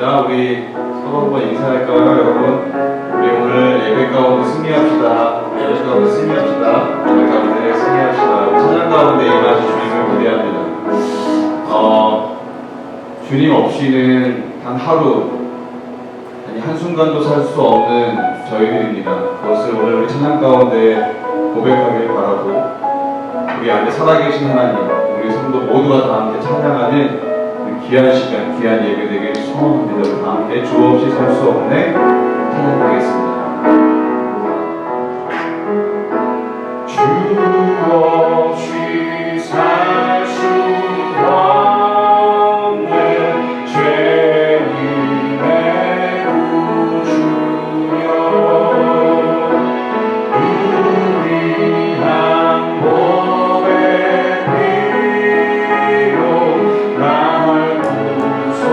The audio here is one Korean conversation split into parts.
하겠습니다. 우리 서로 한번 인사할까요, 여러분? 우리 오늘 예배 가운데 승리합시다. 예배 가운데 승리합시다. 예배 가운데 승리합시다. 찬양 가운데 임하신 주님을 기대합니다. 주님 없이는 단 하루, 아니 한순간도 살 수 없는 저희들입니다. 그것을 오늘 우리 찬양 가운데 고백하길 바라고, 우리 안에 살아계신 하나님, 우리 성도 모두가 다 함께 찬양하는 귀한 시간, 귀한 예배 되길 소원합니다. 우리 다 함께 주 없이 살 수 없네 찬양하겠습니다. 주 없이 살 수 없는 죄인의 구주여, 우리 한 몸의 피로 날 구속하소서.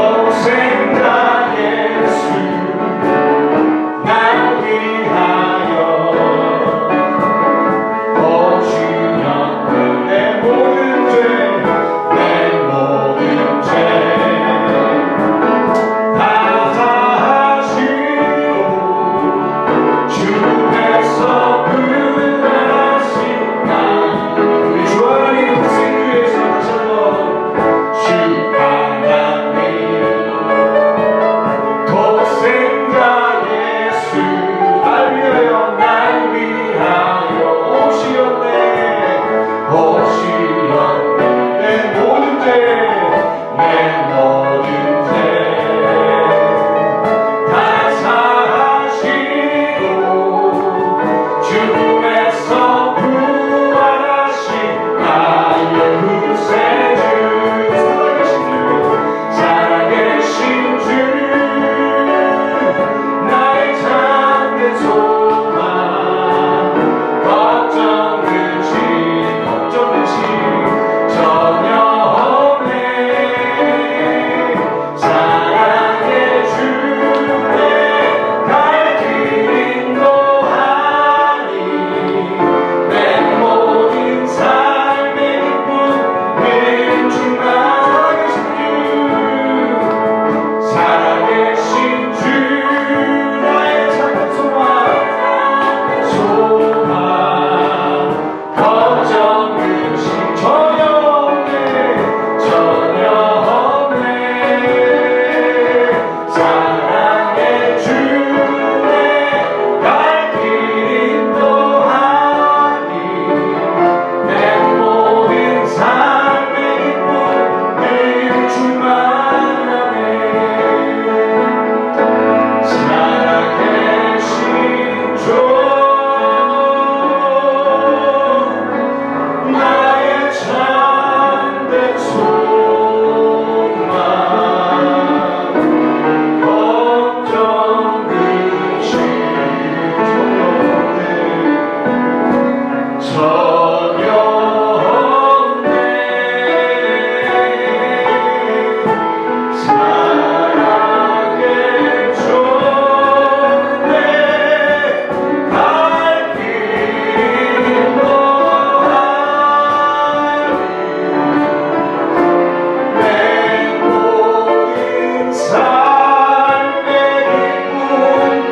독생자 예수 날 위하여 보시었네. 내 모든 죄 다 사하시고 주께서 구원하신 나. 우리 주 하나님 독생주에서 다시 한번 주 하나님 독생자 예수 날 위하여 오시었네. 내 모든 죄 다 사하시고 주에서 구원하신 나의 구세주. 살아계신 주 나의 참된 소망. 걱정 근심 전혀 없네. 사랑의 주내 갈 길 인도하니 내 모든 삶의 기쁨 늘 주만. 살아계신 주 나의 참된 소망. 걱정 근심 전혀 없네. 사랑의 주내 갈 길 인도하니 내 모든 삶의 기쁨 늘 주만하네. 살아계신 주 나의 참된 소망. 걱정 근심 전혀 없네. 사랑의 주내 갈 길 인도하니 내 모든 삶의 기쁨 늘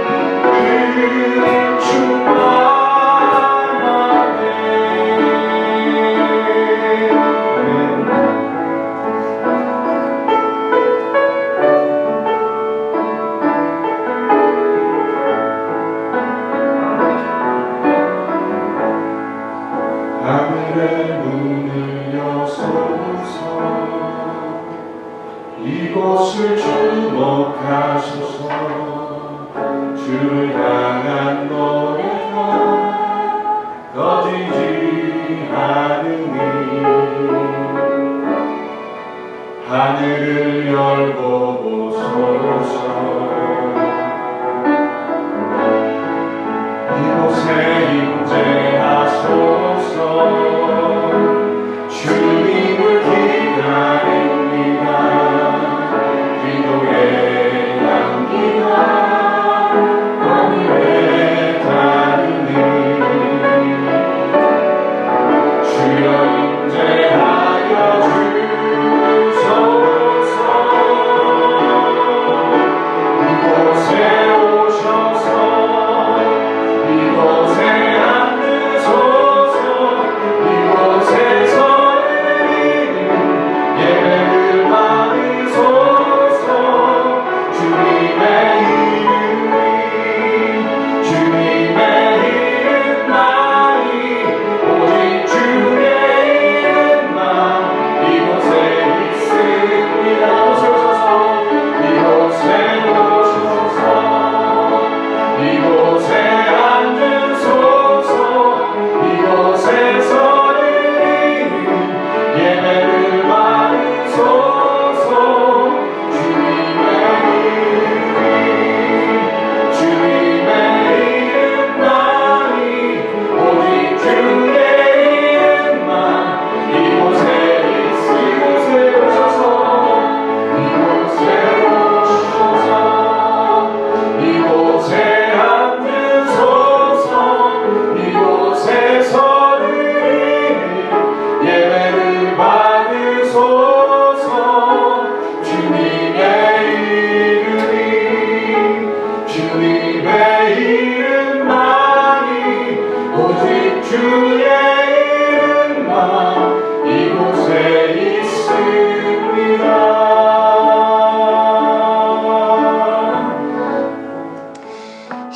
하늘의 문을 여소서. 이곳을 주목하소서. 주를 향한 노래가 꺼지지 않으니 하늘을 열고 보소서. 이곳에 임재하소서. 주님을 기다립니다. 기도의 향기가 하늘에 닿으니 주여 임재하여 주소서.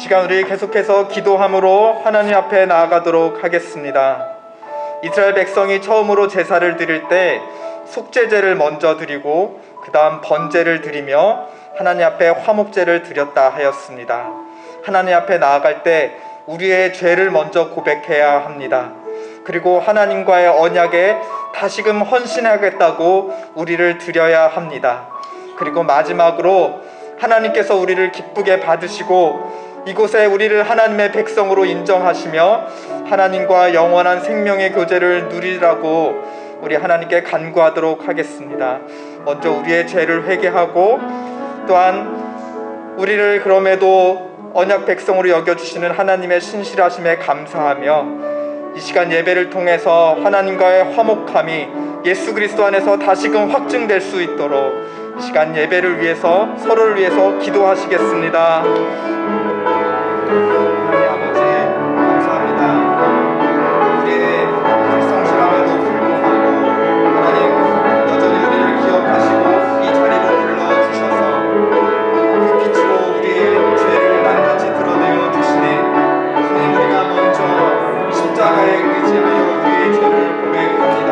시간 우리 계속해서 기도함으로 하나님 앞에 나아가도록 하겠습니다. 이스라엘 백성이 처음으로 제사를 드릴 때 속죄제를 먼저 드리고 그 다음 번제를 드리며 하나님 앞에 화목제를 드렸다 하였습니다. 하나님 앞에 나아갈 때 우리의 죄를 먼저 고백해야 합니다. 그리고 하나님과의 언약에 다시금 헌신하겠다고 우리를 드려야 합니다. 그리고 마지막으로 하나님께서 우리를 기쁘게 받으시고 이곳에 우리를 하나님의 백성으로 인정하시며 하나님과 영원한 생명의 교제를 누리라고 우리 하나님께 간구하도록 하겠습니다. 먼저 우리의 죄를 회개하고 또한 우리를 그럼에도 언약 백성으로 여겨주시는 하나님의 신실하심에 감사하며 이 시간 예배를 통해서 하나님과의 화목함이 예수 그리스도 안에서 다시금 확증될 수 있도록 이 시간 예배를 위해서 서로를 위해서 기도하시겠습니다. 하나님 아버지 감사합니다. 우리의 불성실함에도 불구하고 하나님 여전히 우리를 기억하시고 이 자리로 불러주셔서 그 빛으로 우리의 죄를 낱낱이 드러내어 주시니 주님 우리가 먼저 십자가에 의지하여 우리의 죄를 고백합니다.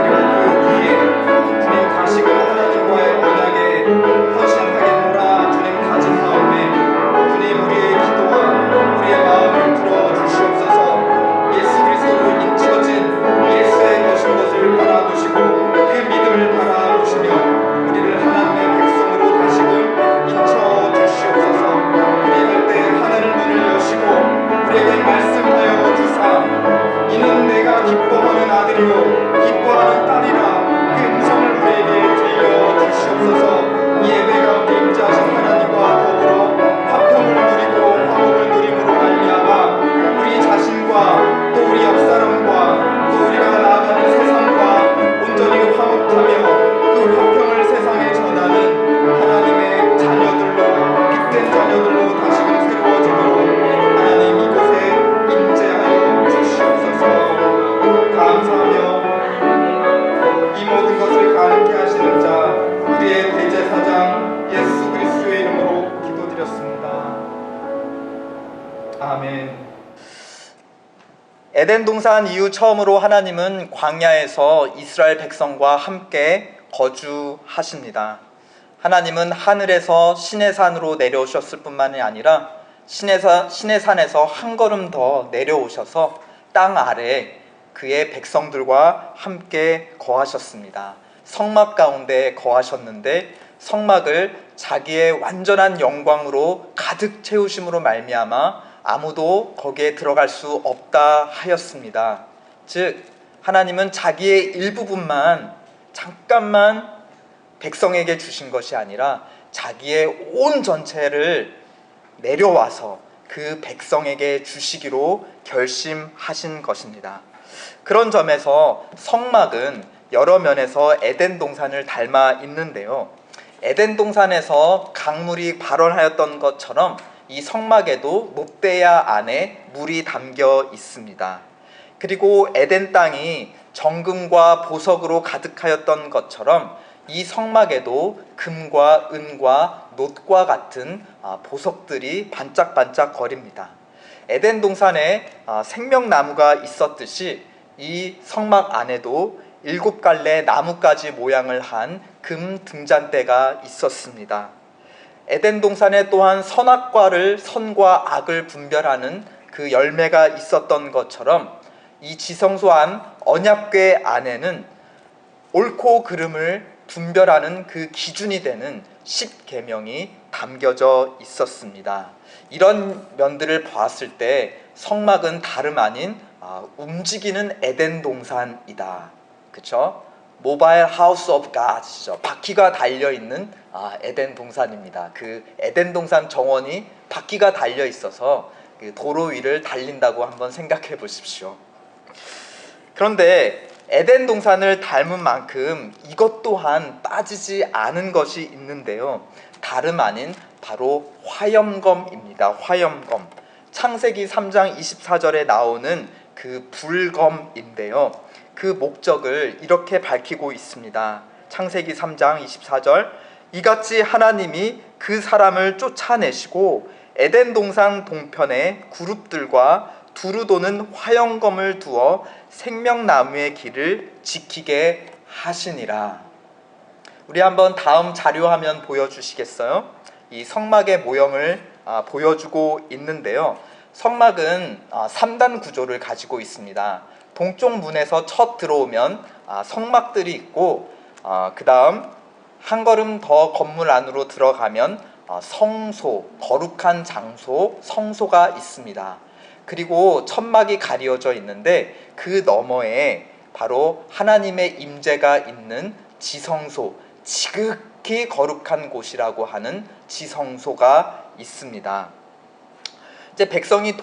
그리고 그 위에 주님 다시금 하나님과의 언약에 헌신하겠노라 주님 다짐 마음에 주님 우리의 기도와 우리의 마음을 들어주시옵소서. 예수 그리스도로 인쳐진 예수의 것인 것을 바라보시고 그 믿음을 바라보시며 우리를 하나님의 백성으로 다시금 인쳐주시옵소서. 그리할 때 하늘 문을 여시고 우리에게 말씀하여 주사 이는 내가 기뻐하는 아들이요 기뻐하는 딸이라 그 음성을 우리에게 들려주시옵소서. 이 예배 가운데 임재하신 하나님과 더불어 화평을 누리고 화목을 누림으로 말미암아 우리 자신과 또 우리 옆사람과 또 우리가 나아가는 세상과 온전히 화목하며 그 화평을 세상에 전하는 하나님의 자녀들로 빛된 자녀들로 다시금 새로워지도록 하나님 이곳에 임재하여 주시옵소서. 감사하며 이 모든 것을 가능케 하시는 자 우리의 대제사장 예수 그리스도의 이름으로 기도드렸습니다. 아멘. 에덴 동산 이후 처음으로 하나님은 광야에서 이스라엘 백성과 함께 거주하십니다. 하나님은 하늘에서 시내산으로 내려오셨을 뿐만이 아니라 시내산에서 한 걸음 더 내려오셔서 땅 아래 그의 백성들과 함께 거하셨습니다. 성막 가운데 거하셨는데 성막을 자기의 완전한 영광으로 가득 채우심으로 말미암아 아무도 거기에 들어갈 수 없다 하였습니다. 즉 하나님은 자기의 일부분만 잠깐만 백성에게 주신 것이 아니라 자기의 온 전체를 내려와서 그 백성에게 주시기로 결심하신 것입니다. 그런 점에서 성막은 여러 면에서 에덴 동산을 닮아 있는데요. 에덴 동산에서 강물이 발원하였던 것처럼 이 성막에도 높대야 안에 물이 담겨 있습니다. 그리고 에덴 땅이 정금과 보석으로 가득하였던 것처럼 이 성막에도 금과 은과 놋과 같은 보석들이 반짝반짝 거립니다. 에덴 동산에 생명나무가 있었듯이 이 성막 안에도 7갈래 나뭇가지 모양을 한 금 등잔대가 있었습니다. 에덴 동산에 또한 선악과를 선과 악을 분별하는 그 열매가 있었던 것처럼 이 지성소한 언약궤 안에는 옳고 그름을 분별하는 그 기준이 되는 10계명이 담겨져 있었습니다. 이런 면들을 보았을 때 성막은 다름 아닌 움직이는 에덴 동산이다. 그렇죠? 모바일 하우스 오브 갓이죠. 바퀴가 달려있는 에덴 동산입니다. 그 에덴 동산 정원이 바퀴가 달려 있어서 그 도로 위를 달린다고 한번 생각해 보십시오. 그런데 에덴 동산을 닮은 만큼 이것 또한 빠지지 않은 것이 있는데요. 다름 아닌 바로 화염검입니다. 화염검. 창세기 3장 24절에 나오는 그 불검인데요. 그 목적을 이렇게 밝히고 있습니다. 창세기 3장 24절 이같이 하나님이 그 사람을 쫓아내시고 에덴 동산 동편에 그룹들과 두루 도는 화영검을 두어 생명나무의 길을 지키게 하시니라. 우리 한번 다음 자료 화면 보여주시겠어요? 이 성막의 모형을 보여주고 있는데요. 성막은 3단 구조를 가지고 있습니다. 동쪽 문에서 첫 들어오면 성막들이 있고, 그 다음 한 걸음 더 건물 안으로 들어가면 성소, 거룩한 장소, 성소가 있습니다. 그리고 천막이 가리어져 있는데 그 너머에 바로 하나님의 임재가 있는 지성소, 지극히 거룩한 곳이라고 하는 지성소가 있습니다. 이제 백성이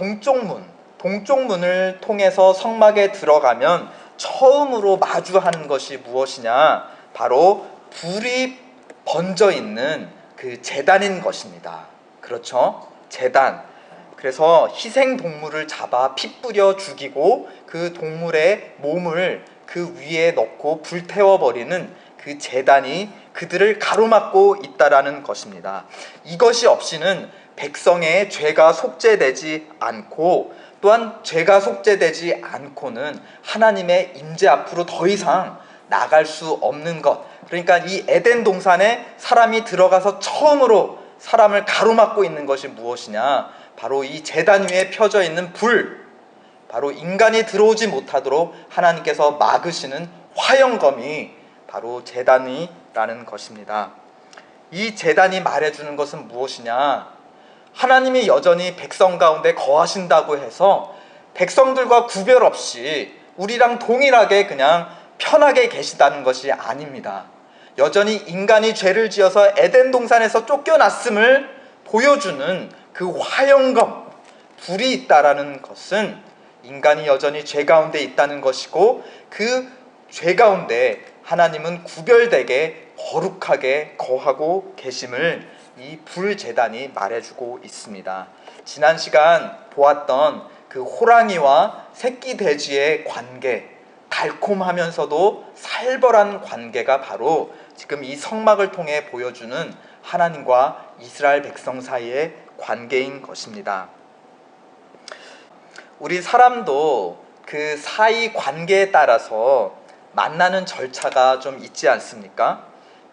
동쪽문을 통해서 성막에 들어가면 처음으로 마주하는 것이 무엇이냐? 바로 불이 번져 있는 그 제단인 것입니다. 그렇죠? 제단. 그래서 희생 동물을 잡아 피 뿌려 죽이고 그 동물의 몸을 그 위에 넣고 불태워 버리는 그 제단이 그들을 가로막고 있다라는 것입니다. 이것이 없이는 백성의 죄가 속죄되지 않고, 또한 죄가 속죄되지 않고는 하나님의 임재 앞으로 더 이상 나갈 수 없는 것. 그러니까 이 에덴 동산에 사람이 들어가서 처음으로 사람을 가로막고 있는 것이 무엇이냐? 바로 이 제단 위에 펴져 있는 불, 바로 인간이 들어오지 못하도록 하나님께서 막으시는 화영검이 바로 제단이라는 것입니다. 이 제단이 말해주는 것은 무엇이냐? 하나님이 여전히 백성 가운데 거하신다고 해서 백성들과 구별 없이 우리랑 동일하게 그냥 편하게 계시다는 것이 아닙니다. 여전히 인간이 죄를 지어서 에덴 동산에서 쫓겨났음을 보여주는 그 화영검, 불이 있다라는 것은 인간이 여전히 죄 가운데 있다는 것이고, 그 죄 가운데 하나님은 구별되게 거룩하게 거하고 계심을 이 불제단이 말해주고 있습니다. 지난 시간 보았던 그 호랑이와 새끼 돼지의 관계, 달콤하면서도 살벌한 관계가 바로 지금 이 성막을 통해 보여주는 하나님과 이스라엘 백성 사이의 관계인 것입니다. 우리 사람도 그 사이 관계에 따라서 만나는 절차가 좀 있지 않습니까?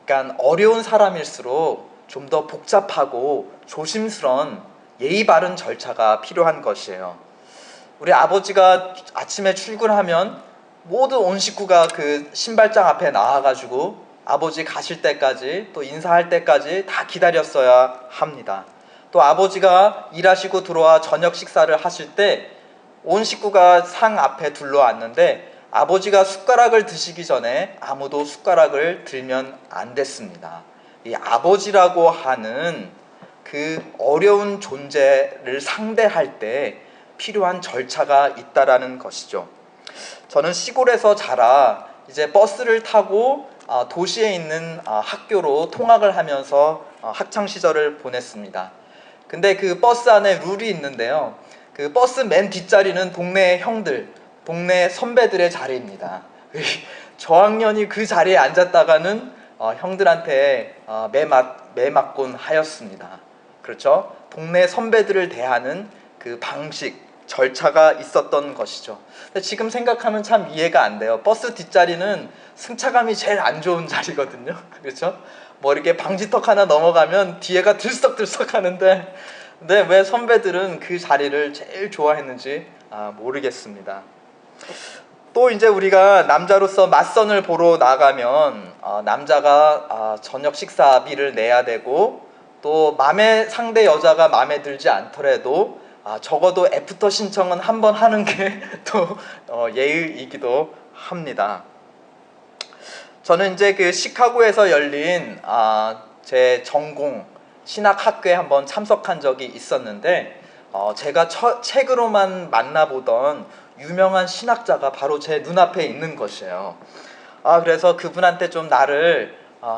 그러니까 어려운 사람일수록 좀 더 복잡하고 조심스러운 예의 바른 절차가 필요한 것이에요. 우리 아버지가 아침에 출근하면 모두 온 식구가 그 신발장 앞에 나와가지고 아버지 가실 때까지, 또 인사할 때까지 다 기다렸어야 합니다. 또 아버지가 일하시고 들어와 저녁 식사를 하실 때 온 식구가 상 앞에 둘러앉는데 아버지가 숟가락을 드시기 전에 아무도 숟가락을 들면 안 됐습니다. 이 아버지라고 하는 그 어려운 존재를 상대할 때 필요한 절차가 있다라는 것이죠. 저는 시골에서 자라 이제 버스를 타고 도시에 있는 학교로 통학을 하면서 학창 시절을 보냈습니다. 근데 그 버스 안에 룰이 있는데요. 그 버스 맨 뒷자리는 동네 형들, 동네 선배들의 자리입니다. 저학년이 그 자리에 앉았다가는 형들한테 매맞곤 하였습니다. 그렇죠? 동네 선배들을 대하는 그 방식, 절차가 있었던 것이죠. 근데 지금 생각하면 참 이해가 안 돼요. 버스 뒷자리는 승차감이 제일 안 좋은 자리거든요. 그렇죠? 뭐 이렇게 방지턱 하나 넘어가면 뒤에가 들썩들썩 하는데, 근데 왜 선배들은 그 자리를 제일 좋아했는지 모르겠습니다. 또 이제 우리가 남자로서 맞선을 보러 나가면 남자가 저녁 식사비를 내야 되고, 또 상대 여자가 마음에 들지 않더라도 적어도 애프터 신청은 한번 하는 게 또 예의이기도 합니다. 저는 이제 그 시카고에서 열린 제 전공 신학학교에 한번 참석한 적이 있었는데, 제가 책으로만 만나보던 유명한 신학자가 바로 제 눈앞에 있는 것이에요. 그래서 그분한테 좀 나를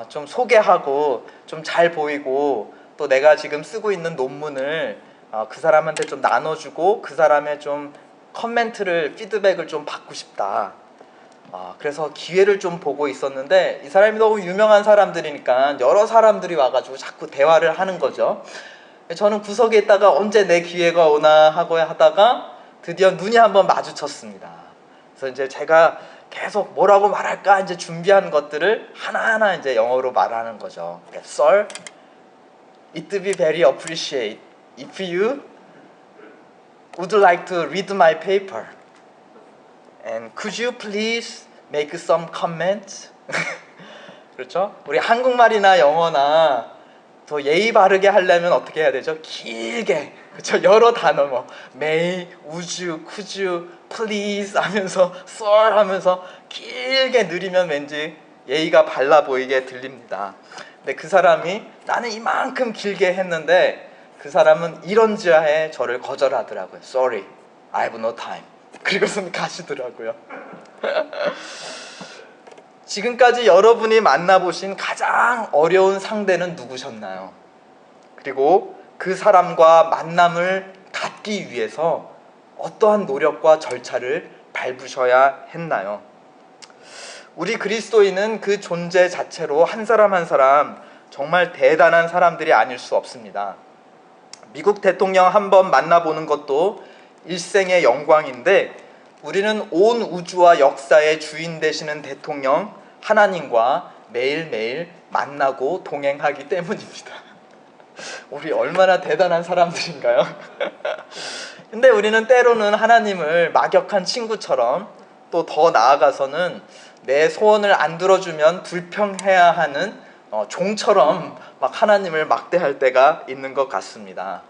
좀 소개하고 좀 잘 보이고, 또 내가 지금 쓰고 있는 논문을 그 사람한테 좀 나눠주고 그 사람의 좀 커멘트를, 피드백을 좀 받고 싶다. 그래서 기회를 좀 보고 있었는데, 이 사람이 너무 유명한 사람들이니까 여러 사람들이 와가지고 자꾸 대화를 하는 거죠. 저는 구석에 있다가 언제 내 기회가 오나 하고 하다가 드디어 눈이 한번 마주쳤습니다. 그래서 이제 제가 계속 뭐라고 말할까 이제 준비한 것들을 하나하나 이제 영어로 말하는 거죠. Sir, it would be very appreciate if you would like to read my paper. And could you please make some comments? 그렇죠? 우리 한국말이나 영어나 더 예의 바르게 하려면 어떻게 해야 되죠? 길게, 그렇죠? 여러 단어 뭐 may, would you, could you, please 하면서 sir 하면서 길게 느리면 왠지 예의가 발라 보이게 들립니다. 근데 그 사람이 나는 이만큼 길게 했는데 그 사람은 이런지하에 저를 거절하더라고요. Sorry, I have no time. 그리고선 가시더라고요. 지금까지 여러분이 만나보신 가장 어려운 상대는 누구셨나요? 그리고 그 사람과 만남을 갖기 위해서 어떠한 노력과 절차를 밟으셔야 했나요? 우리 그리스도인은 그 존재 자체로 한 사람 한 사람 정말 대단한 사람들이 아닐 수 없습니다. 미국 대통령 한번 만나보는 것도 일생의 영광인데 우리는 온 우주와 역사의 주인 되시는 대통령 하나님과 매일매일 만나고 동행하기 때문입니다. 우리 얼마나 대단한 사람들인가요? 근데 우리는 때로는 하나님을 막역한 친구처럼 또 더 나아가서는 내 소원을 안 들어주면 불평해야 하는 종처럼 막 하나님을 막대할 때가 있는 것 같습니다.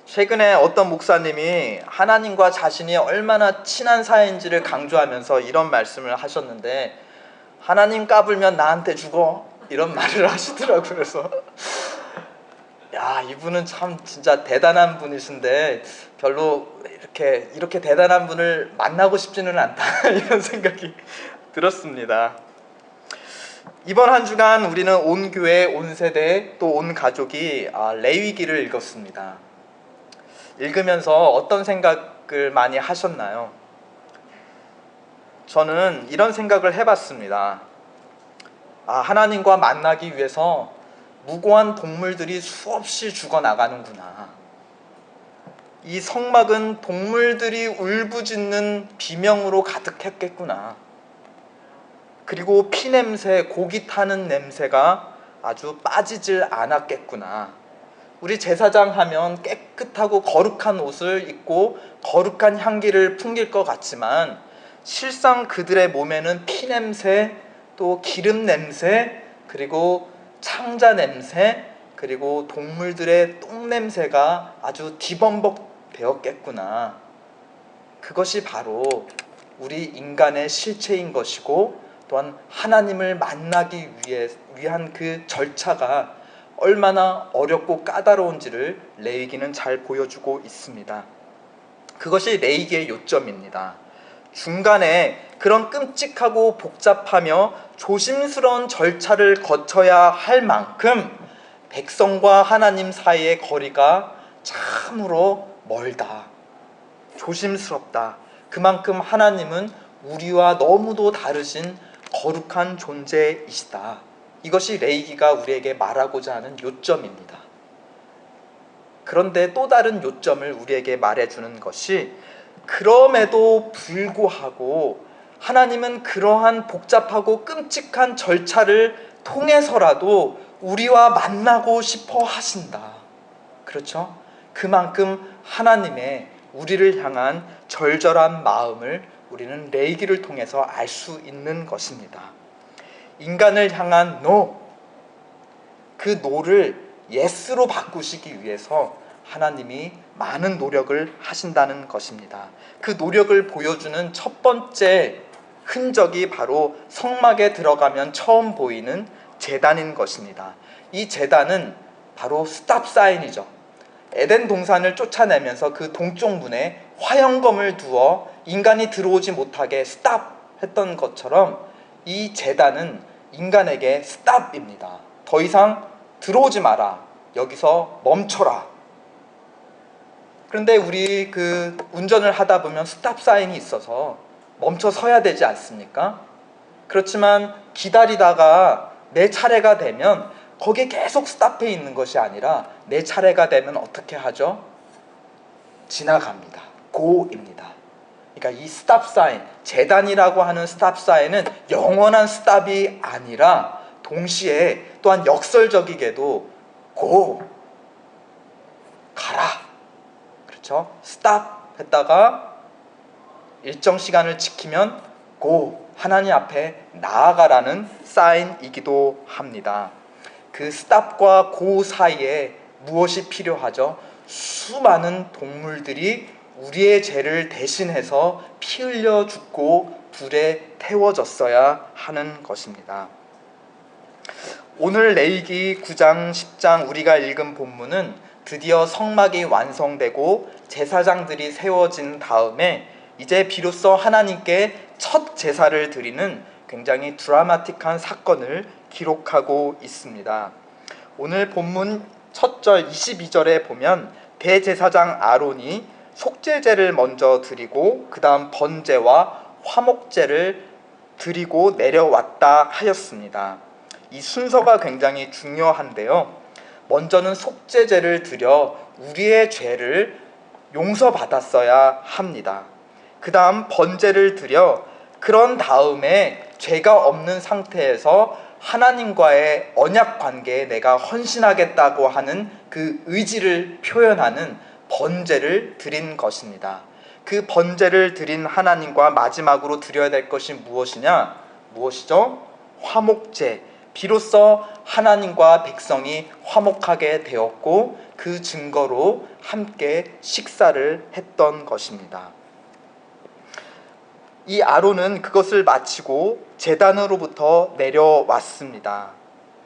최근에 어떤 목사님이 하나님과 자신이 얼마나 친한 사이인지를 강조하면서 이런 말씀을 하셨는데 하나님 까불면 나한테 죽어 이런 말을 하시더라고요. 그래서 야, 이분은 참 진짜 대단한 분이신데 별로 이렇게 대단한 분을 만나고 싶지는 않다 이런 생각이 들었습니다. 이번 한 주간 우리는 온 교회, 온 세대, 또 온 가족이 레위기를 읽었습니다. 읽으면서 어떤 생각을 많이 하셨나요? 저는 이런 생각을 해봤습니다. 하나님과 만나기 위해서 무고한 동물들이 수없이 죽어나가는구나. 이 성막은 동물들이 울부짖는 비명으로 가득했겠구나. 그리고 피냄새, 고기 타는 냄새가 아주 빠지질 않았겠구나. 우리 제사장 하면 깨끗하고 거룩한 옷을 입고 거룩한 향기를 풍길 것 같지만 실상 그들의 몸에는 피냄새, 또 기름 냄새, 그리고 창자 냄새, 그리고 동물들의 똥 냄새가 아주 뒤범벅 되었겠구나. 그것이 바로 우리 인간의 실체인 것이고 또한 하나님을 만나기 위한 그 절차가 얼마나 어렵고 까다로운지를 레위기는 잘 보여주고 있습니다. 그것이 레위기의 요점입니다. 중간에 그런 끔찍하고 복잡하며 조심스러운 절차를 거쳐야 할 만큼 백성과 하나님 사이의 거리가 참으로 멀다. 조심스럽다. 그만큼 하나님은 우리와 너무도 다르신 거룩한 존재이시다. 이것이 레위기가 우리에게 말하고자 하는 요점입니다. 그런데 또 다른 요점을 우리에게 말해주는 것이 그럼에도 불구하고 하나님은 그러한 복잡하고 끔찍한 절차를 통해서라도 우리와 만나고 싶어 하신다. 그렇죠? 그만큼 하나님의 우리를 향한 절절한 마음을 우리는 레위기를 통해서 알 수 있는 것입니다. 인간을 향한 no, 그 no를 yes로 바꾸시기 위해서 하나님이 많은 노력을 하신다는 것입니다. 그 노력을 보여주는 첫 번째 흔적이 바로 성막에 들어가면 처음 보이는 제단인 것입니다. 이 제단은 바로 스탑 사인이죠. 에덴 동산을 쫓아내면서 그 동쪽 문에 화형검을 두어 인간이 들어오지 못하게 스탑 했던 것처럼 이 제단은 인간에게 스탑입니다. 더 이상 들어오지 마라. 여기서 멈춰라. 그런데 우리 운전을 하다 보면 스탑 사인이 있어서 멈춰 서야 되지 않습니까? 그렇지만 기다리다가 내 차례가 되면 거기에 계속 스탑해 있는 것이 아니라 내 차례가 되면 어떻게 하죠? 지나갑니다. 고입니다. 그러니까 이 스탑 사인, 재단이라고 하는 스탑 사인은 영원한 스탑이 아니라 동시에 또한 역설적이게도 고, 가라. 그렇죠? 스탑 했다가 일정 시간을 지키면 고, 하나님 앞에 나아가라는 사인이기도 합니다. 그 스탑과 고 사이에 무엇이 필요하죠? 수많은 동물들이 우리의 죄를 대신해서 피 흘려 죽고 불에 태워졌어야 하는 것입니다. 오늘 레위기 9장 10장 우리가 읽은 본문은 드디어 성막이 완성되고 제사장들이 세워진 다음에 이제 비로소 하나님께 첫 제사를 드리는 굉장히 드라마틱한 사건을 기록하고 있습니다. 오늘 본문 첫 절 22절에 보면 대제사장 아론이 속죄제를 먼저 드리고 그 다음 번제와 화목제를 드리고 내려왔다 하였습니다. 이 순서가 굉장히 중요한데요. 먼저는 속죄제를 드려 우리의 죄를 용서받았어야 합니다. 그 다음 번제를 드려 그런 다음에 죄가 없는 상태에서 하나님과의 언약 관계에 내가 헌신하겠다고 하는 그 의지를 표현하는 번제를 드린 것입니다. 그 번제를 드린 하나님과 마지막으로 드려야 될 것이 무엇이냐? 무엇이죠? 화목제. 비로소 하나님과 백성이 화목하게 되었고 그 증거로 함께 식사를 했던 것입니다. 이 아론은 그것을 마치고 제단으로부터 내려왔습니다.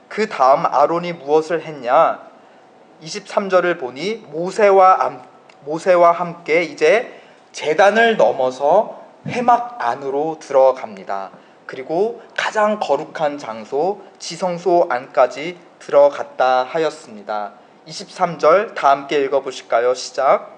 그 다음 아론이 무엇을 했냐? 23절을 보니 모세와 함께 이제 제단을 넘어서 회막 안으로 들어갑니다. 그리고 가장 거룩한 장소 지성소 안까지 들어갔다 하였습니다. 23절 다 함께 읽어보실까요? 시작.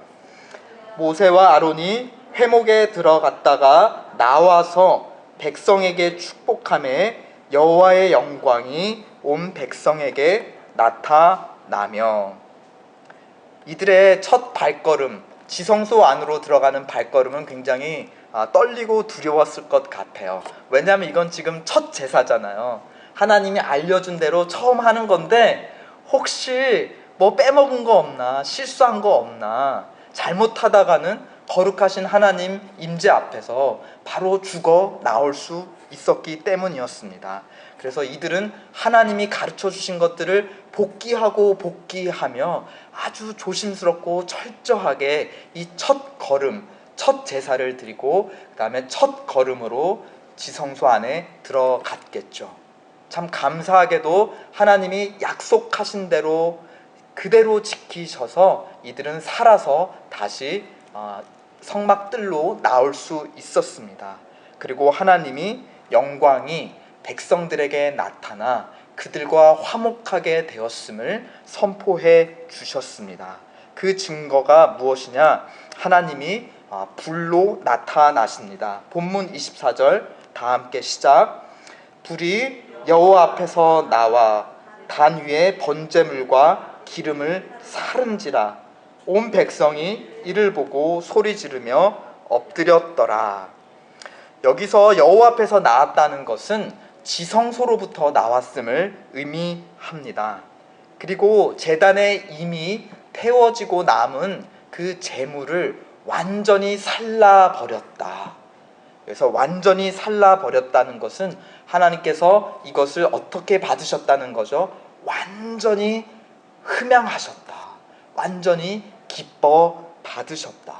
모세와 아론이 회목에 들어갔다가 나와서 백성에게 축복하매 여호와의 영광이 온 백성에게 나타나며. 이들의 첫 발걸음, 지성소 안으로 들어가는 발걸음은 굉장히 떨리고 두려웠을 것 같아요. 왜냐하면 이건 지금 첫 제사잖아요. 하나님이 알려준 대로 처음 하는 건데 혹시 뭐 빼먹은 거 없나, 실수한 거 없나, 잘못하다가는 거룩하신 하나님 임재 앞에서 바로 죽어 나올 수 있었기 때문이었습니다. 그래서 이들은 하나님이 가르쳐 주신 것들을 복기하며 아주 조심스럽고 철저하게 이 첫 걸음, 첫 제사를 드리고 그 다음에 첫 걸음으로 지성소 안에 들어갔겠죠. 참 감사하게도 하나님이 약속하신 대로 그대로 지키셔서 이들은 살아서 다시 성막들로 나올 수 있었습니다. 그리고 하나님이 영광이 백성들에게 나타나 그들과 화목하게 되었음을 선포해 주셨습니다. 그 증거가 무엇이냐? 하나님이 불로 나타나십니다. 본문 24절 다 함께 시작. 불이 여호와 앞에서 나와 단 위에 번제물과 기름을 사른지라 온 백성이 이를 보고 소리 지르며 엎드렸더라. 여기서 여호와 앞에서 나왔다는 것은 지성소로부터 나왔음을 의미합니다. 그리고 제단에 이미 태워지고 남은 그 제물을 완전히 살라버렸다. 그래서 완전히 살라버렸다는 것은 하나님께서 이것을 어떻게 받으셨다는 거죠? 완전히 흠양하셨다. 완전히 기뻐 받으셨다.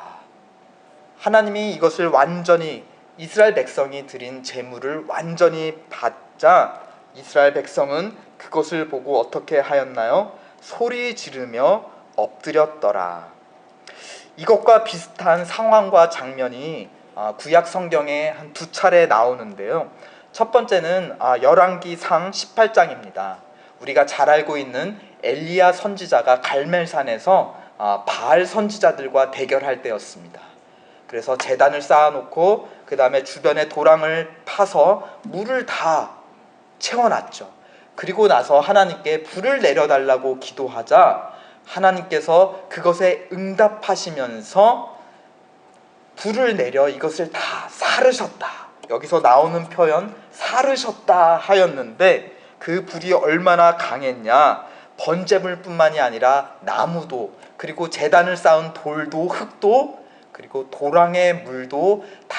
하나님이 이것을 완전히 이스라엘 백성이 드린 제물을 완전히 받자 이스라엘 백성은 그것을 보고 어떻게 하였나요? 소리 지르며 엎드렸더라. 이것과 비슷한 상황과 장면이 구약 성경에 한 두 차례 나오는데요. 첫 번째는 열왕기상 18장입니다. 우리가 잘 알고 있는 엘리야 선지자가 갈멜산에서 바알 선지자들과 대결할 때였습니다. 그래서 제단을 쌓아놓고 그 다음에 주변에 도랑을 파서 물을 다 채워놨죠. 그리고 나서 하나님께 불을 내려달라고 기도하자 하나님께서 그것에 응답하시면서 불을 내려 이것을 다 사르셨다. 여기서 나오는 표현 사르셨다 하였는데 그 불이 얼마나 강했냐. 번제물뿐만이 아니라 나무도, 그리고 제단을 쌓은 돌도, 흙도, 그리고 도랑의 물도 다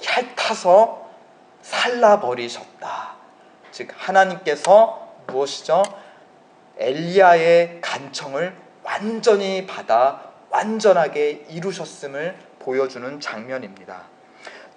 핥아서 살라버리셨다. 즉 하나님께서 무엇이죠? 엘리야의 간청을 완전히 받아 완전하게 이루셨음을 보여주는 장면입니다.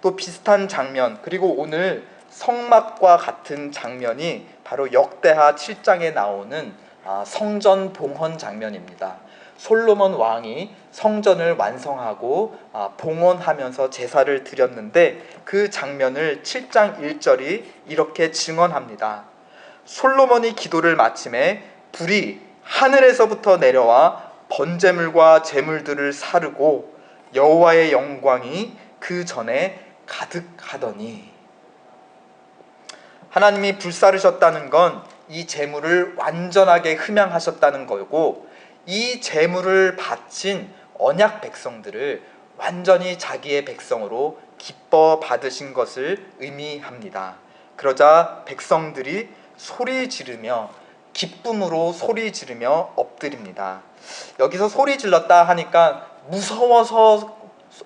또 비슷한 장면, 그리고 오늘 성막과 같은 장면이 바로 역대하 7장에 나오는 성전 봉헌 장면입니다. 솔로몬 왕이 성전을 완성하고 봉헌하면서 제사를 드렸는데 그 장면을 7장 1절이 이렇게 증언합니다. 솔로몬이 기도를 마침에 불이 하늘에서부터 내려와 번제물과 제물들을 사르고 여호와의 영광이 그 전에 가득하더니. 하나님이 불사르셨다는 건 이 제물을 완전하게 흠양하셨다는 거고, 이 제물을 바친 언약 백성들을 완전히 자기의 백성으로 기뻐 받으신 것을 의미합니다. 그러자 백성들이 소리 지르며, 기쁨으로 소리 지르며 엎드립니다. 여기서 소리 질렀다 하니까 무서워서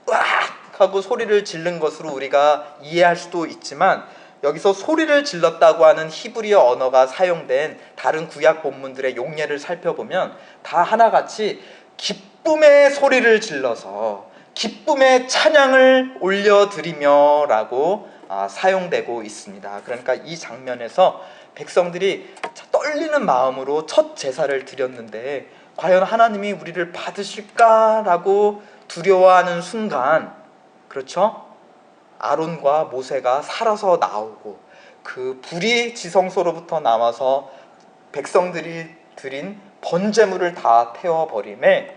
으악 하고 소리를 지른 것으로 우리가 이해할 수도 있지만, 여기서 소리를 질렀다고 하는 히브리어 언어가 사용된 다른 구약 본문들의 용례를 살펴보면 다 하나같이 기쁨의 소리를 질러서 기쁨의 찬양을 올려드리며 라고 사용되고 있습니다. 그러니까 이 장면에서 백성들이 떨리는 마음으로 첫 제사를 드렸는데 과연 하나님이 우리를 받으실까라고 두려워하는 순간, 그렇죠? 아론과 모세가 살아서 나오고 그 불이 지성소로부터 나와서 백성들이 드린 번제물을 다 태워버림에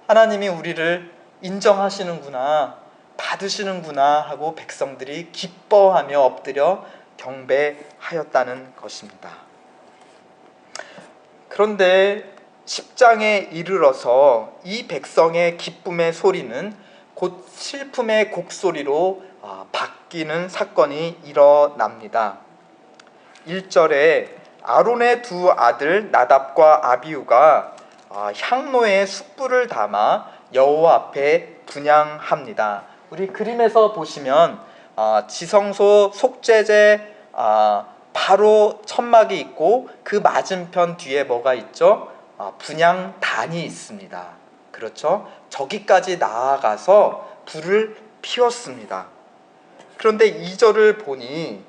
하나님이 우리를 인정하시는구나, 받으시는구나 하고 백성들이 기뻐하며 엎드려 경배하였다는 것입니다. 그런데 10장에 이르러서 이 백성의 기쁨의 소리는 곧 슬픔의 곡소리로 바뀌는 사건이 일어납니다. 1절에 아론의 두 아들 나답과 아비후가 향로에 숯불을 담아 여호와 앞에 분향합니다. 우리 그림에서 보시면 지성소 속죄제 바로 천막이 있고 그 맞은편 뒤에 뭐가 있죠? 분향단이 있습니다. 그렇죠? 저기까지 나아가서 불을 피웠습니다. 그런데 2절을 보니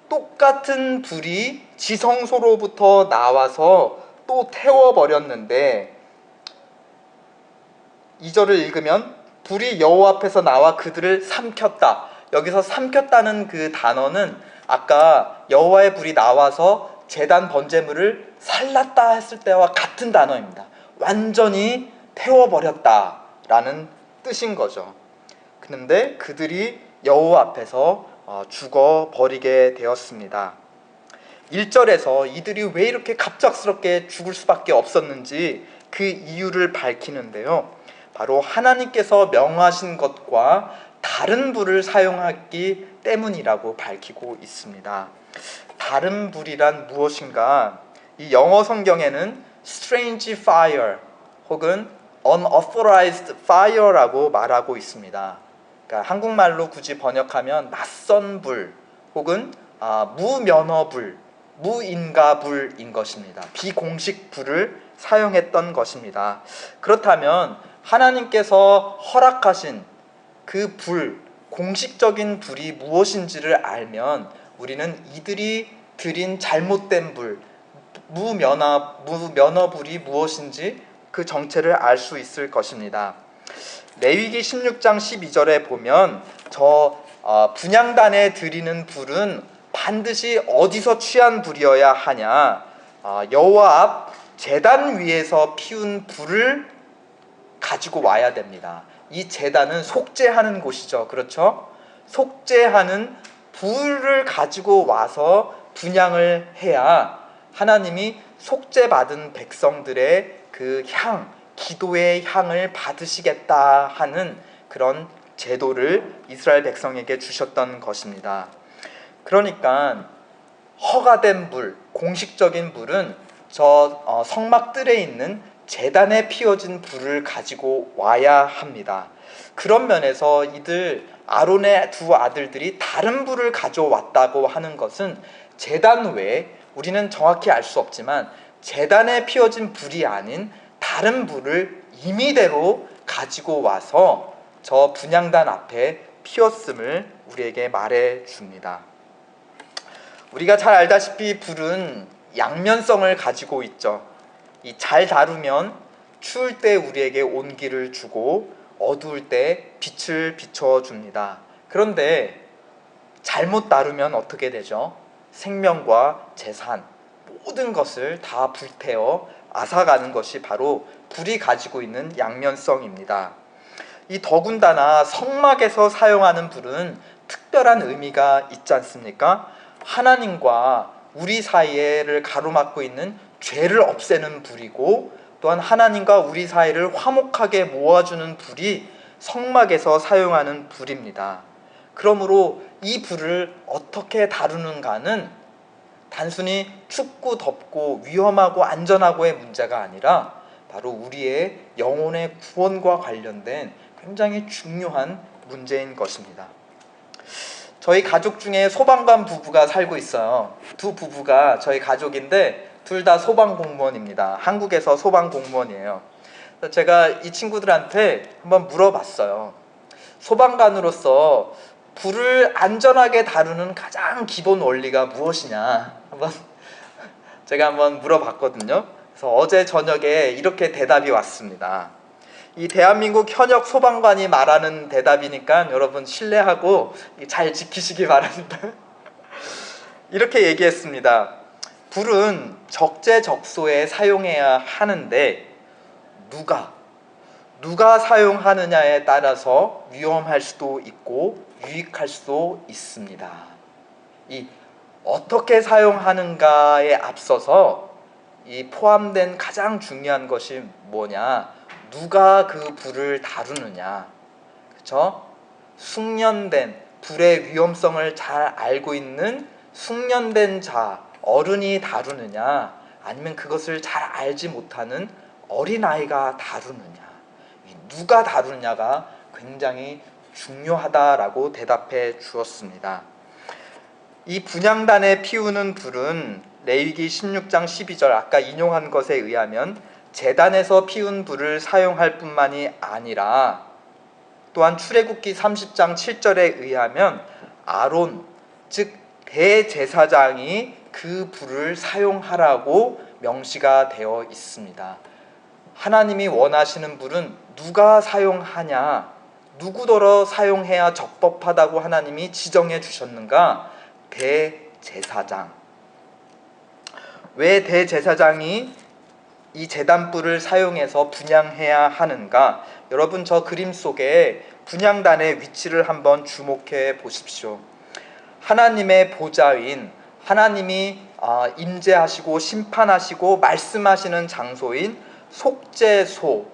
똑같은 불이 지성소로부터 나와서 또 태워버렸는데, 2절을 읽으면 불이 여호와 앞에서 나와 그들을 삼켰다. 여기서 삼켰다는 그 단어는 아까 여호와의 불이 나와서 제단 번제물을 살랐다 했을 때와 같은 단어입니다. 완전히 태워버렸다라는 뜻인 거죠. 그런데 그들이 여호와 앞에서 죽어버리게 되었습니다. 1절에서 이들이 왜 이렇게 갑작스럽게 죽을 수밖에 없었는지 그 이유를 밝히는데요. 바로 하나님께서 명하신 것과 다른 불을 사용했기 때문이라고 밝히고 있습니다. 다른 불이란 무엇인가? 이 영어 성경에는 strange fire 혹은 unauthorized fire라고 말하고 있습니다. 그러니까 한국말로 굳이 번역하면 낯선 불 혹은 무면허불, 무인가불인 것입니다. 비공식 불을 사용했던 것입니다. 그렇다면 하나님께서 허락하신 그 불, 공식적인 불이 무엇인지를 알면 우리는 이들이 드린 잘못된 불, 무면허불이 무엇인지 그 정체를 알 수 있을 것입니다. 레위기 16장 12절에 보면 분향단에 드리는 불은 반드시 어디서 취한 불이어야 하냐, 여호와 앞 제단 위에서 피운 불을 가지고 와야 됩니다. 이 제단은 속죄하는 곳이죠. 그렇죠? 속죄하는 불을 가지고 와서 분향을 해야 하나님이 속죄받은 백성들의 그 기도의 향을 받으시겠다 하는 그런 제도를 이스라엘 백성에게 주셨던 것입니다. 그러니까 허가된 불, 공식적인 불은 저 성막 뜰에 있는 제단에 피워진 불을 가지고 와야 합니다. 그런 면에서 아론의 두 아들들이 다른 불을 가져왔다고 하는 것은 제단 외에, 우리는 정확히 알 수 없지만 제단에 피워진 불이 아닌 다른 불을 임의대로 가지고 와서 저 분향단 앞에 피웠음을 우리에게 말해 줍니다. 우리가 잘 알다시피 불은 양면성을 가지고 있죠. 잘 다루면 추울 때 우리에게 온기를 주고 어두울 때 빛을 비춰줍니다. 그런데 잘못 다루면 어떻게 되죠? 생명과 재산, 모든 것을 다 불태워 앗아가는 것이 바로 불이 가지고 있는 양면성입니다. 더군다나 성막에서 사용하는 불은 특별한 의미가 있지 않습니까? 하나님과 우리 사이를 가로막고 있는 죄를 없애는 불이고, 또한 하나님과 우리 사이를 화목하게 모아주는 불이 성막에서 사용하는 불입니다. 그러므로 이 불을 어떻게 다루는가는 단순히 춥고 덥고 위험하고 안전하고의 문제가 아니라 바로 우리의 영혼의 구원과 관련된 굉장히 중요한 문제인 것입니다. 저희 가족 중에 소방관 부부가 살고 있어요. 두 부부가 저희 가족인데 둘 다 소방공무원입니다. 한국에서 소방공무원이에요. 제가 이 친구들한테 한번 물어봤어요. 소방관으로서 불을 안전하게 다루는 가장 기본 원리가 무엇이냐 제가 한번 물어봤거든요. 그래서 어제 저녁에 이렇게 대답이 왔습니다. 이 대한민국 현역 소방관이 말하는 대답이니까 여러분 신뢰하고 잘 지키시기 바랍니다. 이렇게 얘기했습니다. 불은 적재적소에 사용해야 하는데 누가 사용하느냐에 따라서 위험할 수도 있고 유익할 수도 있습니다. 어떻게 사용하는가에 앞서서 포함된 가장 중요한 것이 뭐냐? 누가 그 불을 다루느냐, 그렇죠? 숙련된, 불의 위험성을 잘 알고 있는 숙련된 자, 어른이 다루느냐, 아니면 그것을 잘 알지 못하는 어린아이가 다루느냐, 누가 다루느냐가 굉장히 중요하다라고 대답해 주었습니다. 이 분향단에 피우는 불은 레위기 16장 12절 아까 인용한 것에 의하면 제단에서 피운 불을 사용할 뿐만이 아니라 또한 출애굽기 30장 7절에 의하면 아론, 즉 대제사장이 그 불을 사용하라고 명시가 되어 있습니다. 하나님이 원하시는 불은 누가 사용하냐, 누구더러 사용해야 적법하다고 하나님이 지정해 주셨는가? 대제사장. 왜 대제사장이 이 제단불을 사용해서 분향해야 하는가? 여러분, 저 그림 속에 분향단의 위치를 한번 주목해 보십시오. 하나님의 보좌인, 하나님이 임재하시고 심판하시고 말씀하시는 장소인 속죄소,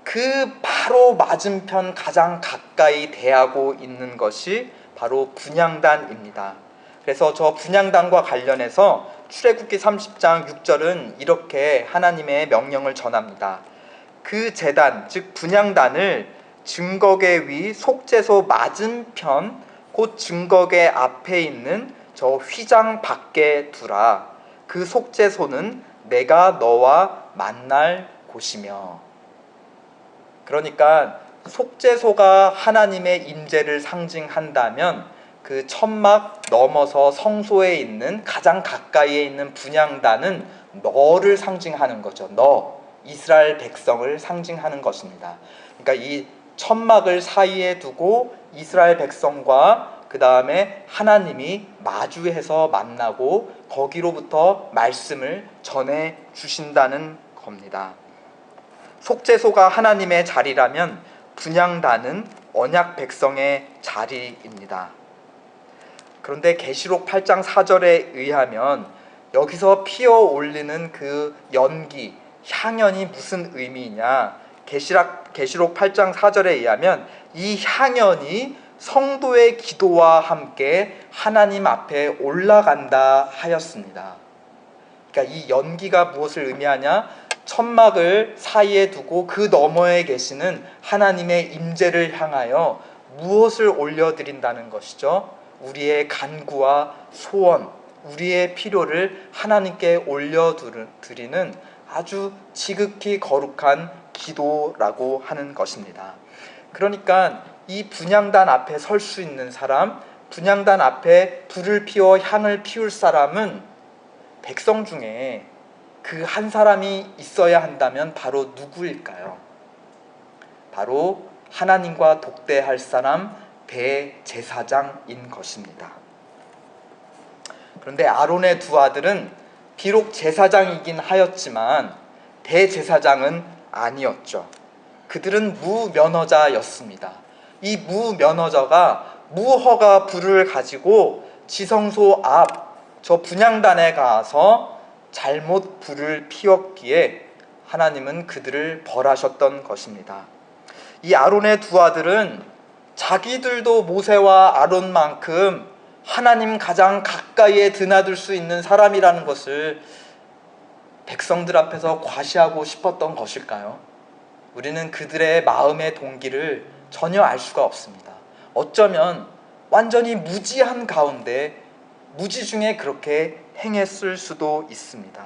그 바로 맞은편 가장 가까이 대하고 있는 것이 바로 분향단입니다. 그래서 저 분향단과 관련해서 출애굽기 30장 6절은 이렇게 하나님의 명령을 전합니다. 그 제단, 즉 분향단을 증거계 위 속죄소 맞은편 곧 증거계 앞에 있는 저 휘장 밖에 두라. 그 속죄소는 내가 너와 만날 곳이며. 그러니까 속죄소가 하나님의 임재를 상징한다면 그 천막 넘어서 성소에 있는 가장 가까이에 있는 분향단은 너를 상징하는 거죠. 너, 이스라엘 백성을 상징하는 것입니다. 그러니까 이 천막을 사이에 두고 이스라엘 백성과 그 다음에 하나님이 마주해서 만나고 거기로부터 말씀을 전해 주신다는 겁니다. 속죄소가 하나님의 자리라면 분향단은 언약 백성의 자리입니다. 그런데 계시록 8장 4절에 의하면 여기서 피어 올리는 그 연기, 향연이 무슨 의미이냐? 계시록 8장 4절에 의하면 이 향연이 성도의 기도와 함께 하나님 앞에 올라간다 하였습니다. 그러니까 이 연기가 무엇을 의미하냐? 천막을 사이에 두고 그 너머에 계시는 하나님의 임재를 향하여 무엇을 올려드린다는 것이죠? 우리의 간구와 소원, 우리의 필요를 하나님께 올려드리는 아주 지극히 거룩한 기도라고 하는 것입니다. 그러니까 이 분향단 앞에 설 수 있는 사람, 분향단 앞에 불을 피워 향을 피울 사람은 백성 중에 그 한 사람이 있어야 한다면 바로 누구일까요? 바로 하나님과 독대할 사람 대제사장인 것입니다. 그런데 아론의 두 아들은 비록 제사장이긴 하였지만 대제사장은 아니었죠. 그들은 무면허자였습니다. 이 무면허자가 무허가 불을 가지고 지성소 앞 저 분향단에 가서 잘못 불을 피웠기에 하나님은 그들을 벌하셨던 것입니다. 이 아론의 두 아들은 자기들도 모세와 아론만큼 하나님 가장 가까이에 드나들 수 있는 사람이라는 것을 백성들 앞에서 과시하고 싶었던 것일까요? 우리는 그들의 마음의 동기를 전혀 알 수가 없습니다. 어쩌면 완전히 무지한 가운데 무지 중에 그렇게 행했을 수도 있습니다.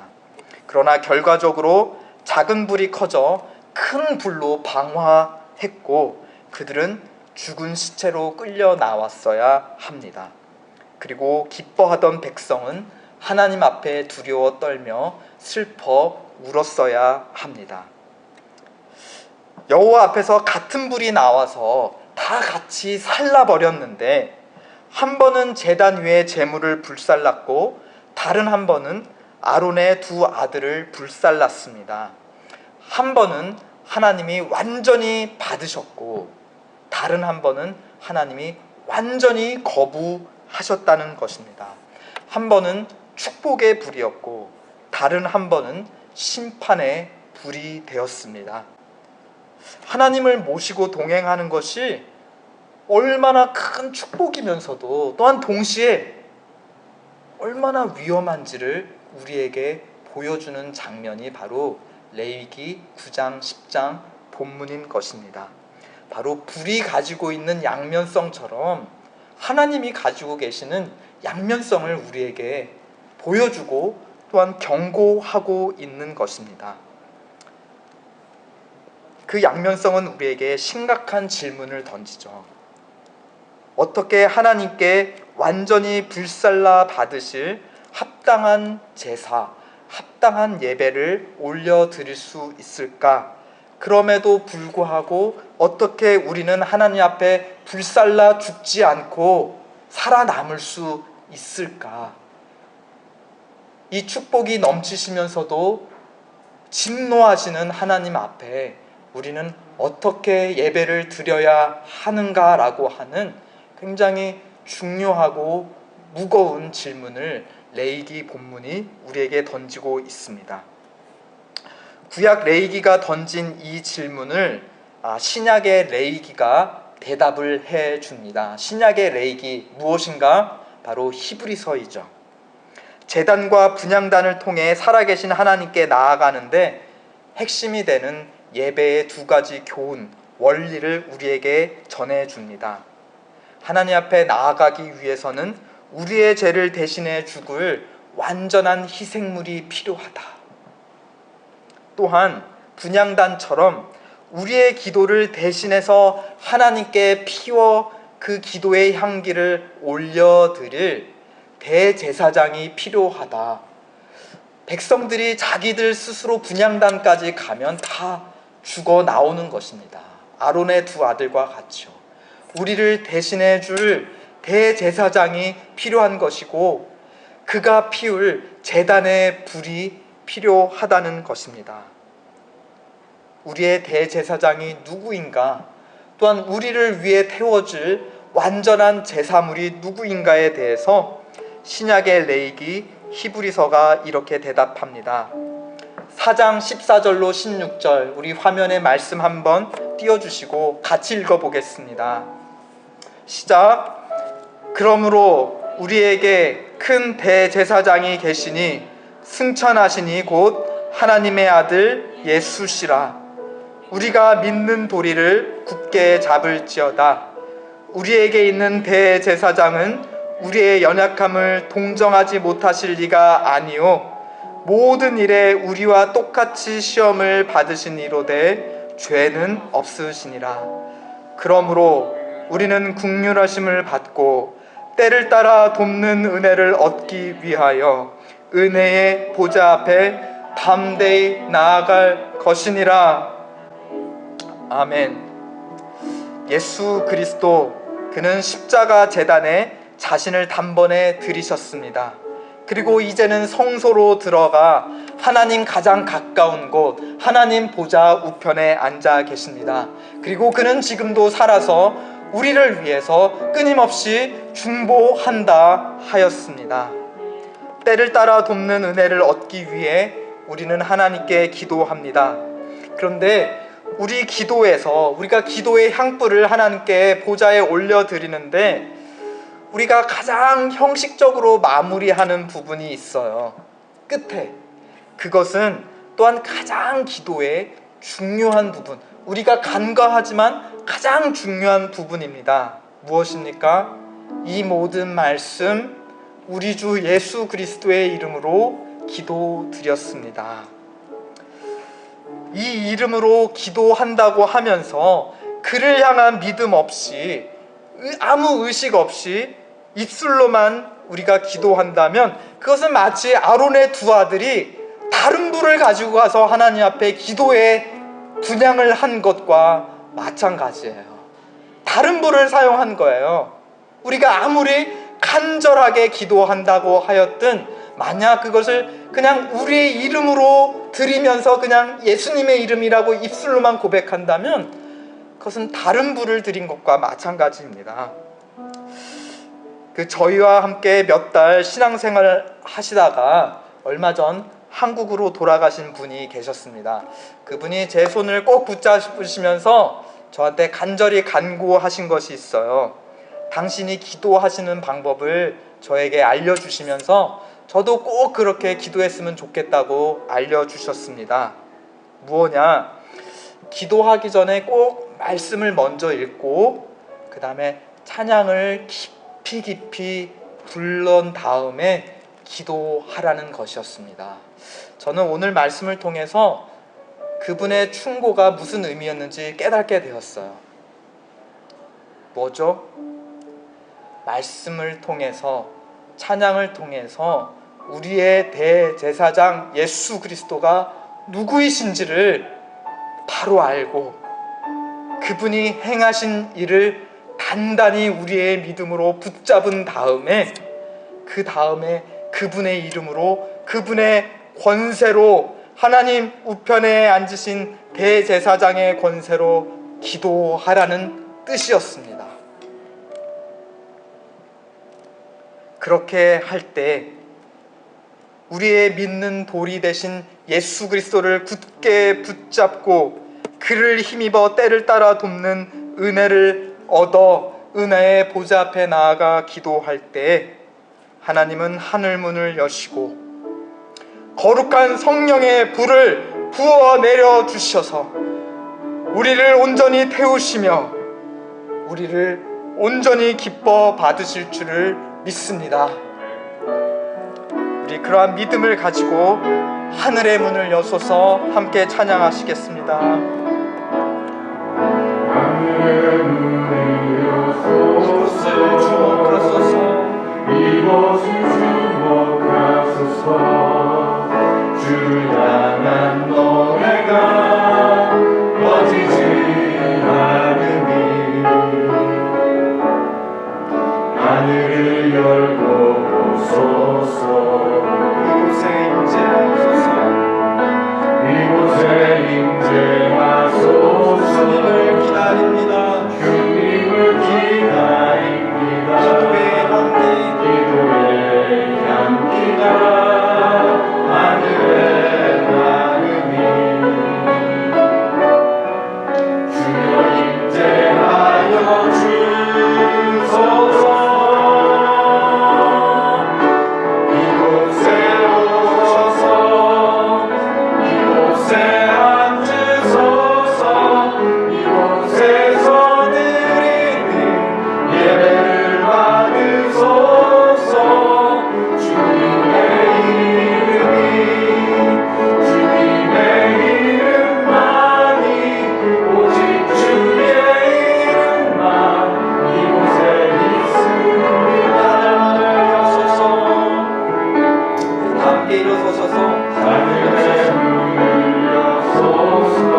그러나 결과적으로 작은 불이 커져 큰 불로 방화했고 그들은 죽은 시체로 끌려 나왔어야 합니다. 그리고 기뻐하던 백성은 하나님 앞에 두려워 떨며 슬퍼 울었어야 합니다. 여호와 앞에서 같은 불이 나와서 다 같이 살라버렸는데 한 번은 제단 위에 제물을 불살랐고 다른 한 번은 아론의 두 아들을 불살랐습니다. 한 번은 하나님이 완전히 받으셨고 다른 한 번은 하나님이 완전히 거부하셨다는 것입니다. 한 번은 축복의 불이었고 다른 한 번은 심판의 불이 되었습니다. 하나님을 모시고 동행하는 것이 얼마나 큰 축복이면서도 또한 동시에 얼마나 위험한지를 우리에게 보여주는 장면이 바로 레위기 9장 10장 본문인 것입니다. 바로 불이 가지고 있는 양면성처럼 하나님이 가지고 계시는 양면성을 우리에게 보여주고 또한 경고하고 있는 것입니다. 그 양면성은 우리에게 심각한 질문을 던지죠. 어떻게 하나님께 완전히 불살라 받으실 합당한 제사, 합당한 예배를 올려드릴 수 있을까? 그럼에도 불구하고 어떻게 우리는 하나님 앞에 불살라 죽지 않고 살아남을 수 있을까? 이 축복이 넘치시면서도 진노하시는 하나님 앞에 우리는 어떻게 예배를 드려야 하는가라고 하는 굉장히 중요하고 무거운 질문을 레위기 본문이 우리에게 던지고 있습니다. 구약 레위기가 던진 이 질문을 신약의 레위기가 대답을 해줍니다. 신약의 레위기 무엇인가? 바로 히브리서이죠. 제단과 분향단을 통해 살아계신 하나님께 나아가는데 핵심이 되는 예배의 두 가지 교훈, 원리를 우리에게 전해줍니다. 하나님 앞에 나아가기 위해서는 우리의 죄를 대신해 죽을 완전한 희생물이 필요하다. 또한 분향단처럼 우리의 기도를 대신해서 하나님께 피워 그 기도의 향기를 올려드릴 대제사장이 필요하다. 백성들이 자기들 스스로 분향단까지 가면 다 죽어 나오는 것입니다. 아론의 두 아들과 같이요. 우리를 대신해 줄 대제사장이 필요한 것이고 그가 피울 제단의 불이 필요하다는 것입니다. 우리의 대제사장이 누구인가? 또한 우리를 위해 태워질 완전한 제사물이 누구인가에 대해서 신약의 레위기 히브리서가 이렇게 대답합니다. 4장 14절로 16절 우리 화면에 말씀 한번 띄워주시고 같이 읽어보겠습니다. 시작. 그러므로 우리에게 큰 대제사장이 계시니 승천하시니 곧 하나님의 아들 예수시라. 우리가 믿는 도리를 굳게 잡을지어다. 우리에게 있는 대제사장은 우리의 연약함을 동정하지 못하실 리가 아니요 모든 일에 우리와 똑같이 시험을 받으신 이로되 죄는 없으시니라. 그러므로 우리는 긍휼하심을 받고 때를 따라 돕는 은혜를 얻기 위하여 은혜의 보좌 앞에 담대히 나아갈 것이니라. 아멘. 예수 그리스도, 그는 십자가 제단에 자신을 단번에 들이셨습니다. 그리고 이제는 성소로 들어가 하나님 가장 가까운 곳, 하나님 보좌 우편에 앉아 계십니다. 그리고 그는 지금도 살아서 우리를 위해서 끊임없이 중보한다 하였습니다. 때를 따라 돕는 은혜를 얻기 위해 우리는 하나님께 기도합니다. 그런데 우리 기도에서 우리가 기도의 향불을 하나님께 보좌에 올려드리는데 우리가 가장 형식적으로 마무리하는 부분이 있어요. 끝에. 그것은 또한 가장 기도의 중요한 부분, 우리가 간과하지만 가장 중요한 부분입니다. 무엇입니까? 이 모든 말씀 우리 주 예수 그리스도의 이름으로 기도드렸습니다. 이 이름으로 기도한다고 하면서 그를 향한 믿음 없이 아무 의식 없이 입술로만 우리가 기도한다면 그것은 마치 아론의 두 아들이 다른 불을 가지고 가서 하나님 앞에 기도의 분향을 한 것과 마찬가지예요. 다른 불을 사용한 거예요. 우리가 아무리 간절하게 기도한다고 하였든 만약 그것을 그냥 우리의 이름으로 드리면서 그냥 예수님의 이름이라고 입술로만 고백한다면 그것은 다른 불을 드린 것과 마찬가지입니다. 저희와 함께 몇 달 신앙생활 하시다가 얼마 전 한국으로 돌아가신 분이 계셨습니다. 그분이 제 손을 꼭 붙잡으시면서 저한테 간절히 간구하신 것이 있어요. 당신이 기도하시는 방법을 저에게 알려주시면서 저도 꼭 그렇게 기도했으면 좋겠다고 알려주셨습니다. 무엇냐? 기도하기 전에 꼭 말씀을 먼저 읽고 그 다음에 찬양을 깊이 불른 다음에 기도하라는 것이었습니다. 저는 오늘 말씀을 통해서 그분의 충고가 무슨 의미였는지 깨닫게 되었어요. 뭐죠? 말씀을 통해서, 찬양을 통해서 우리의 대제사장 예수 그리스도가 누구이신지를 바로 알고 그분이 행하신 일을 단단히 우리의 믿음으로 붙잡은 다음에 그 다음에 그분의 이름으로, 그분의 권세로, 하나님 우편에 앉으신 대제사장의 권세로 기도하라는 뜻이었습니다. 그렇게 할 때 우리의 믿는 돌이 되신 예수 그리스도를 굳게 붙잡고 그를 힘입어 때를 따라 돕는 은혜를 얻어 은혜의 보좌 앞에 나아가 기도할 때 하나님은 하늘문을 여시고 거룩한 성령의 불을 부어 내려 주셔서 우리를 온전히 태우시며 우리를 온전히 기뻐 받으실 줄을 믿습니다. 우리 그러한 믿음을 가지고 하늘의 문을 여소서 함께 찬양하시겠습니다. 하늘의 문을 여소서 이곳을 주목하소서 이곳을 주목하소서 주를 향한 노래가 꺼지지 않으니 하늘을 열고 보소서 이곳에 임재하소서 이곳에 임재하소서 주님을 기다립니다. 주님을 기다립니다. 이곳에 앉으소서. 이곳에서 드리는 예배를 받으소서. 주님의 이름만이 오직 주의 이름만 이곳에 있습니다. 함께 일어서셔서 하늘의 문을 여소서.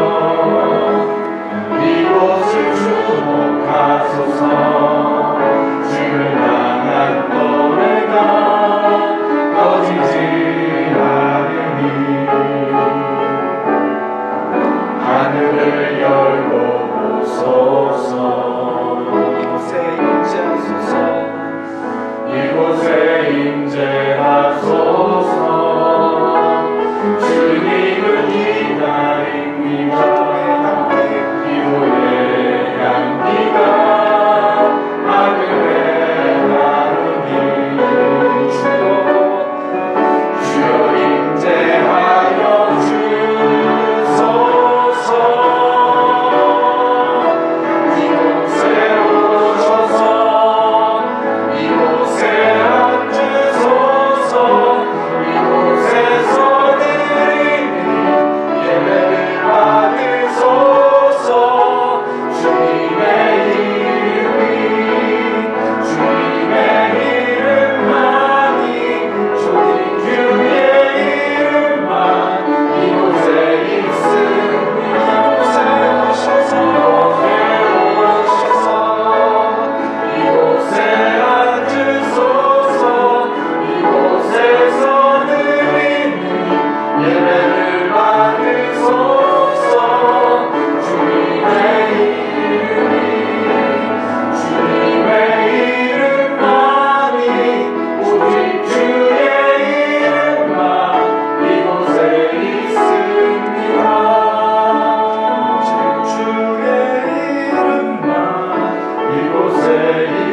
이곳을 주목하소서. 주를 향한 노래가 꺼지지 않으니 하늘을 열고 보소서. 이곳에 임재하소서. 이곳에 임재하소서. 주님을 기다립니다. 기도의 향기가 하늘에 나르니 주여 임재하여 주소서. 이곳에 오셔서 이곳에 앉으소서. 이곳에서 드리는 예배를 받으소서. 주님의 이름만이 주의 이름만 이곳에 있습니다. 이곳에 앉으소서. 이곳에서 드리는 예배를 받으소서. 주님의 이름만이 오직 주의 이름만 이곳에 있습니다. 오직 주의 이름만 이곳에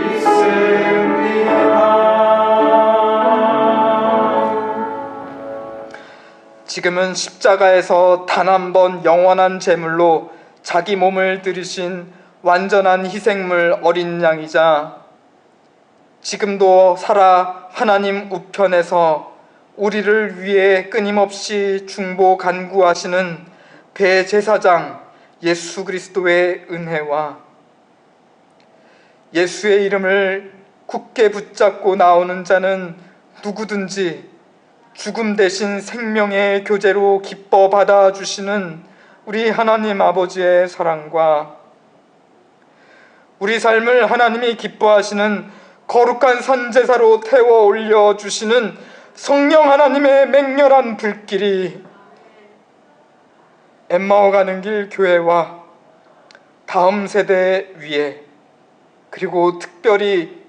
있습니다. 지금은 십자가에서 단 한 번 영원한 제물로 자기 몸을 들이신 완전한 희생물 어린 양이자 지금도 살아 하나님 우편에서 우리를 위해 끊임없이 중보 간구하시는 대제사장 예수 그리스도의 은혜와 예수의 이름을 굳게 붙잡고 나오는 자는 누구든지 죽음 대신 생명의 교제로 기뻐 받아주시는 우리 하나님 아버지의 사랑과 우리 삶을 하나님이 기뻐하시는 거룩한 선제사로 태워 올려주시는 성령 하나님의 맹렬한 불길이 엠마오 가는 길 교회와 다음 세대 위에 그리고 특별히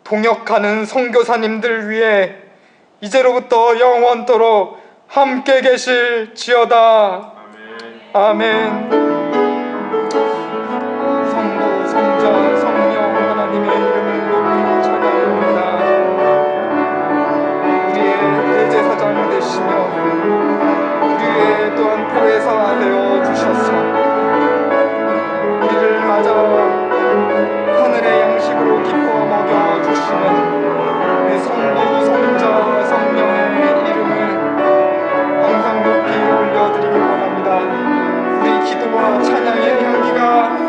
동역하는 선교사님들 위에 이제로부터 영원토록 함께 계실지어다. 아멘. 성부, 성자, 성령 하나님의 이름을 높이 찬양합니다. 우리의 대제사장 되시며 우리의 또한 보혜사 되어 주셔서 우리를 맞아 하늘의 양식으로 기뻐 먹여 주시는 내 성부, 성자, 성령의 이름을 항상 높이 올려드리기 원합니다. 우리 기도와 찬양의 향기가